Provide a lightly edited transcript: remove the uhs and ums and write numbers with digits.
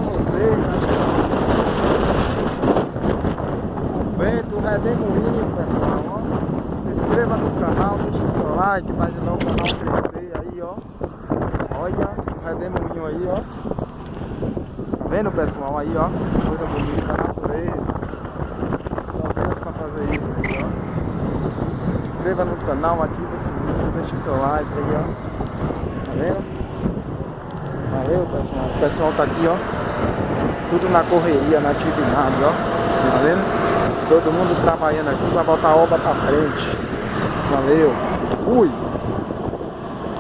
pra vocês, né? O vento redemoinho, pessoal, ó. Se inscreva no canal, deixe seu like pra ajudar o canal a crescer aí, ó. Olha o redemoinho aí, ó. Tá vendo, pessoal? Aí, ó. Coisa bonita da natureza. Só Deus pra fazer isso aí, ó. Se inscreva no canal, ative o sininho, deixe seu like aí, ó. Tá vendo? Valeu, pessoal. O pessoal tá aqui, ó. Tudo na correria, na atividade, ó. Tá vendo? Todo mundo trabalhando aqui pra botar a obra pra frente. Valeu. Fui.